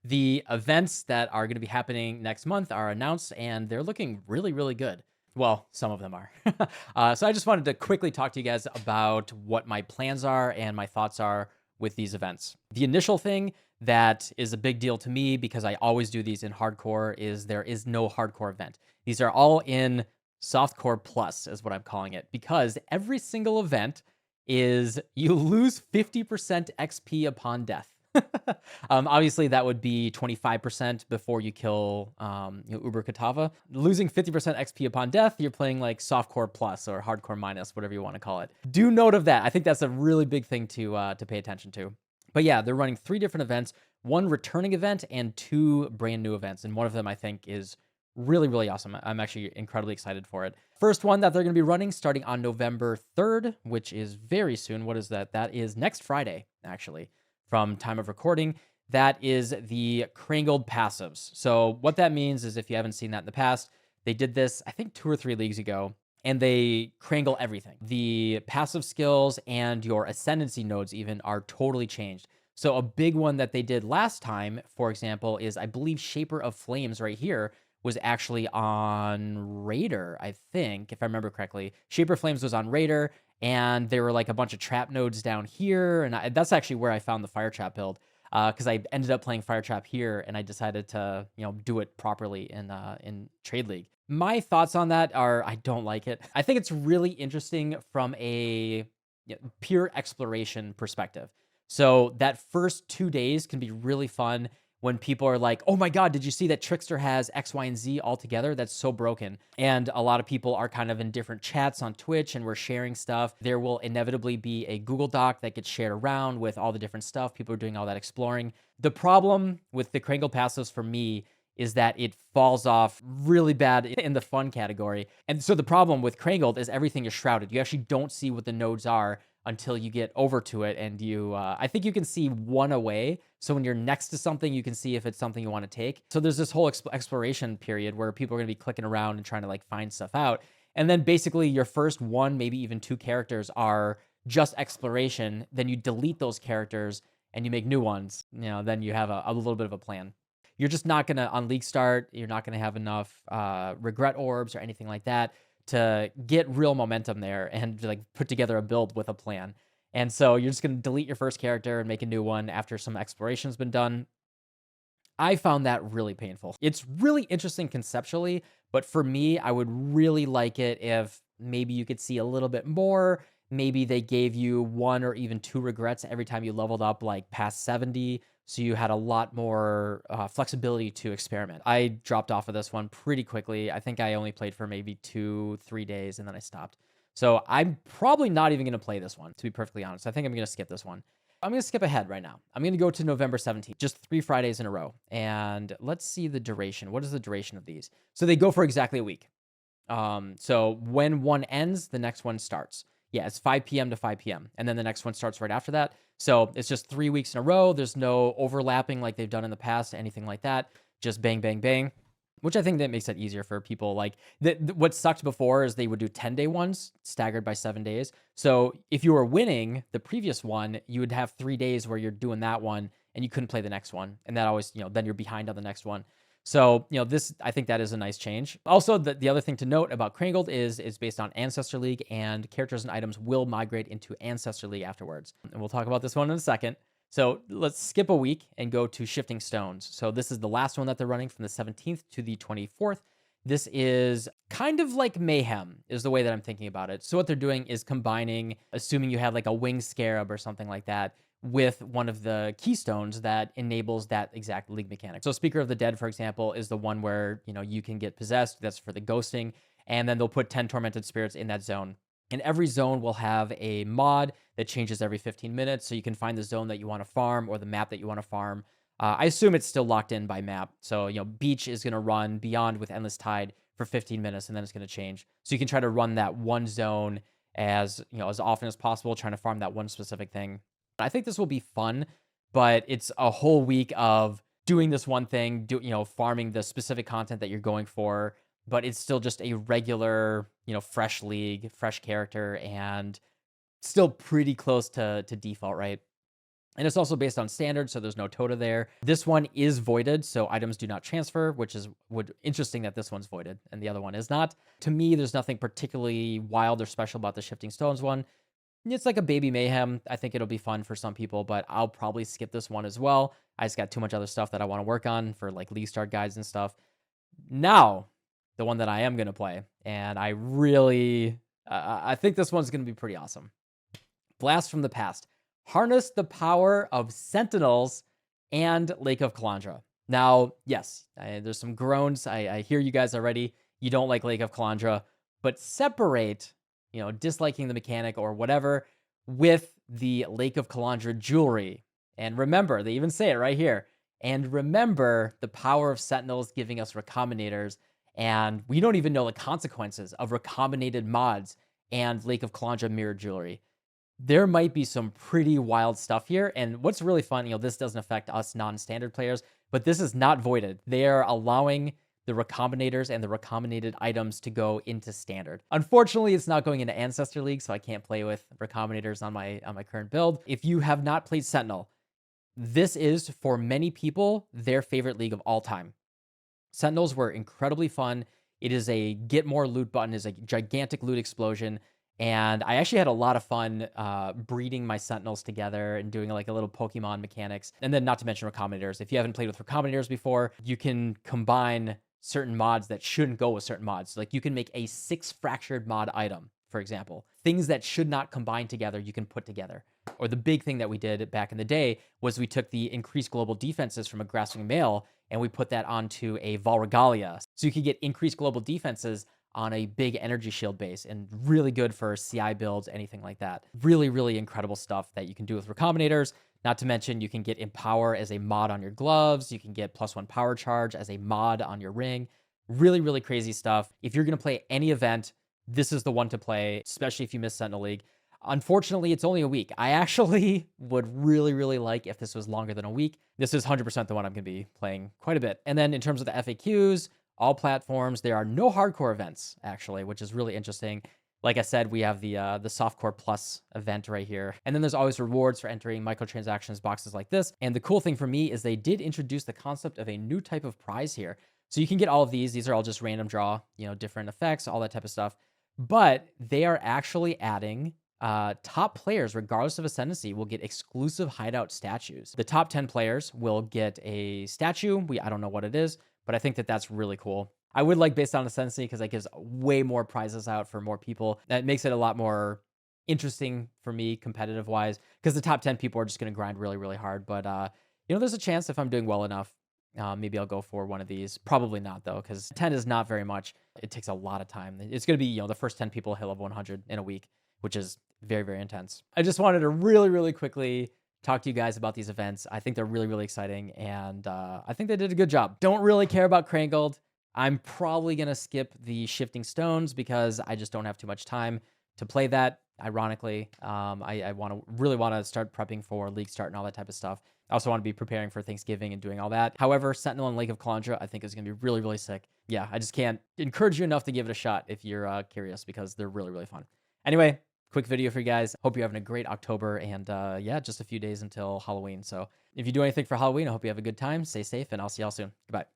The events that are going to be happening next month are announced, and they're looking really, really good. Well, some of them are. So I just wanted to quickly talk to you guys about what my plans are and my thoughts are with these events. The initial thing that is a big deal to me, because I always do these in hardcore, is there is no hardcore event. These are all in softcore plus, is what I'm calling it, because every single event is you lose 50% XP upon death. Obviously, that would be 25% before you kill Uber Katava. Losing 50% XP upon death, you're playing like softcore plus or hardcore minus, whatever you want to call it. Do note of that. I think that's a really big thing to pay attention to. But yeah, they're running 3 different events, 1 returning event and 2 brand new events. And one of them I think is really, really awesome. I'm actually incredibly excited for it. First one that they're going to be running starting on November 3rd, which is very soon. What is that? That is next Friday, actually, from time of recording. That is the Crangled passives. So what that means is, if you haven't seen that in the past, they did this, I think 2 or 3 leagues ago, and they Crangle everything. The passive skills and your ascendancy nodes even are totally changed. So a big one that they did last time, for example, is I believe Shaper of Flames right here was actually on Raider, I think, if I remember correctly. Shaper of Flames was on Raider, and there were like a bunch of trap nodes down here, and that's actually where I found the fire trap build, because I ended up playing fire trap here, and I decided to do it properly in Trade League. My thoughts on that are I don't like it. I think it's really interesting from a pure exploration perspective. So that first 2 days can be really fun when people are like, oh my God, did you see that Trickster has X, Y, and Z all together? That's so broken. And a lot of people are kind of in different chats on Twitch and we're sharing stuff. There will inevitably be a Google Doc that gets shared around with all the different stuff. People are doing all that exploring. The problem with the Kringle passives for me is that it falls off really bad in the fun category. And so the problem with Crangled is everything is shrouded. You actually don't see what the nodes are until you get over to it, and I think you can see one away. So when you're next to something, you can see if it's something you want to take. So there's this whole exploration period where people are going to be clicking around and trying to like find stuff out. And then basically your first 1, maybe even 2 characters are just exploration. Then you delete those characters and you make new ones. Then you have a little bit of a plan. You're just not going to, on League Start, you're not going to have enough regret orbs or anything like that to get real momentum there and like put together a build with a plan. And so you're just going to delete your first character and make a new one after some exploration's been done. I found that really painful. It's really interesting conceptually, but for me, I would really like it if maybe you could see a little bit more. Maybe they gave you 1 or even 2 regrets every time you leveled up like past 70. So you had a lot more flexibility to experiment. I dropped off of this one pretty quickly. I think I only played for maybe 2-3 days and then I stopped. So I'm probably not even going to play this one, to be perfectly honest. I think I'm going to skip this one. I'm going to skip ahead right now. I'm going to go to November 17th, just 3 Fridays in a row. And let's see the duration. What is the duration of these? So they go for exactly a week. So when one ends, the next one starts. Yeah, it's 5 p.m. to 5 p.m. And then the next one starts right after that. So it's just 3 weeks in a row. There's no overlapping like they've done in the past, anything like that. Just bang, bang, bang. Which I think that makes it easier for people. Like what sucked before is they would do 10-day ones staggered by 7 days. So if you were winning the previous one, you would have 3 days where you're doing that one and you couldn't play the next one. And that always, then you're behind on the next one. So, this, I think that is a nice change. Also, the other thing to note about Crangled is it's based on Ancestor League, and characters and items will migrate into Ancestor League afterwards. And we'll talk about this one in a second. So let's skip a week and go to Shifting Stones. So this is the last one that they're running from the 17th to the 24th. This is kind of like Mayhem is the way that I'm thinking about it. So what they're doing is combining, assuming you have like a Winged Scarab or something like that, with one of the keystones that enables that exact league mechanic. So Speaker of the Dead, for example, is the one where, you can get possessed. That's for the ghosting. And then they'll put 10 tormented spirits in that zone. And every zone will have a mod that changes every 15 minutes. So you can find the zone that you want to farm or the map that you want to farm. I assume it's still locked in by map. So, Beach is going to run Beyond with Endless Tide for 15 minutes, and then it's going to change. So you can try to run that one zone as often as possible, trying to farm that one specific thing. I think this will be fun, but it's a whole week of doing this one thing, farming the specific content that you're going for, but it's still just a regular, fresh league, fresh character, and still pretty close to default, right? And it's also based on standard, so there's no Tota there. This one is voided, so items do not transfer, which is interesting that this one's voided and the other one is not. To me, there's nothing particularly wild or special about the Shifting Stones one. It's like a baby mayhem. I think it'll be fun for some people, but I'll probably skip this one as well. I just got too much other stuff that I want to work on for like league start guides and stuff. Now, the one that I am going to play, and I really, I think this one's going to be pretty awesome. Blast from the Past. Harness the power of Sentinels and Lake of Kalandra. Now, yes, there's some groans. I hear you guys already. You don't like Lake of Kalandra, but separate, disliking the mechanic or whatever with the Lake of Kalandra jewelry. And remember, they even say it right here. And remember the power of Sentinels giving us Recombinators. And we don't even know the consequences of recombinated mods and Lake of Kalandra mirror jewelry. There might be some pretty wild stuff here. And what's really fun, this doesn't affect us non-standard players, but this is not voided. They are allowing the Recombinators and the recombinated items to go into standard. Unfortunately, it's not going into Ancestor League, so I can't play with Recombinators on my current build. If you have not played Sentinel, this is, for many people, their favorite league of all time. Sentinels were incredibly fun. It is a get more loot button, is a gigantic loot explosion. And I actually had a lot of fun breeding my Sentinels together and doing like a little Pokemon mechanics. And then not to mention Recombinators. If you haven't played with Recombinators before, you can combine certain mods that shouldn't go with certain mods. So like you can make a 6 fractured mod item, for example. Things that should not combine together, you can put together. Or the big thing that we did back in the day was we took the increased global defenses from a Grasping Male and we put that onto a Valregalia. So you could get increased global defenses on a big energy shield base, and really good for CI builds, anything like that. Really, really incredible stuff that you can do with Recombinators. Not to mention, you can get Empower as a mod on your gloves. You can get +1 power charge as a mod on your ring. Really, really crazy stuff. If you're going to play any event, this is the one to play, especially if you miss Sentinel League. Unfortunately, it's only a week. I actually would really, really like if this was longer than a week. This is 100% the one I'm going to be playing quite a bit. And then in terms of the FAQs, all platforms, there are no hardcore events, actually, which is really interesting. Like I said, we have the Softcore Plus event right here. And then there's always rewards for entering microtransactions boxes like this. And the cool thing for me is they did introduce the concept of a new type of prize here. So you can get all of these. These are all just random draw, different effects, all that type of stuff. But they are actually adding top players, regardless of ascendancy, will get exclusive hideout statues. The top 10 players will get a statue. I don't know what it is, but I think that that's really cool. I would like based on ascendancy because that gives way more prizes out for more people. That makes it a lot more interesting for me competitive wise, because the top 10 people are just going to grind really, really hard. But, there's a chance if I'm doing well enough, maybe I'll go for one of these. Probably not though, because 10 is not very much. It takes a lot of time. It's going to be, the first 10 people hit level 100 in a week, which is very, very intense. I just wanted to really, really quickly talk to you guys about these events. I think they're really, really exciting, and I think they did a good job. Don't really care about Crangled. I'm probably going to skip the Shifting Stones because I just don't have too much time to play that, ironically. I really want to start prepping for League Start and all that type of stuff. I also want to be preparing for Thanksgiving and doing all that. However, Sentinel and Lake of Kalandra, I think is going to be really, really sick. Yeah, I just can't encourage you enough to give it a shot if you're curious, because they're really, really fun. Anyway, quick video for you guys. Hope you're having a great October, and yeah, just a few days until Halloween. So if you do anything for Halloween, I hope you have a good time. Stay safe, and I'll see y'all soon. Goodbye.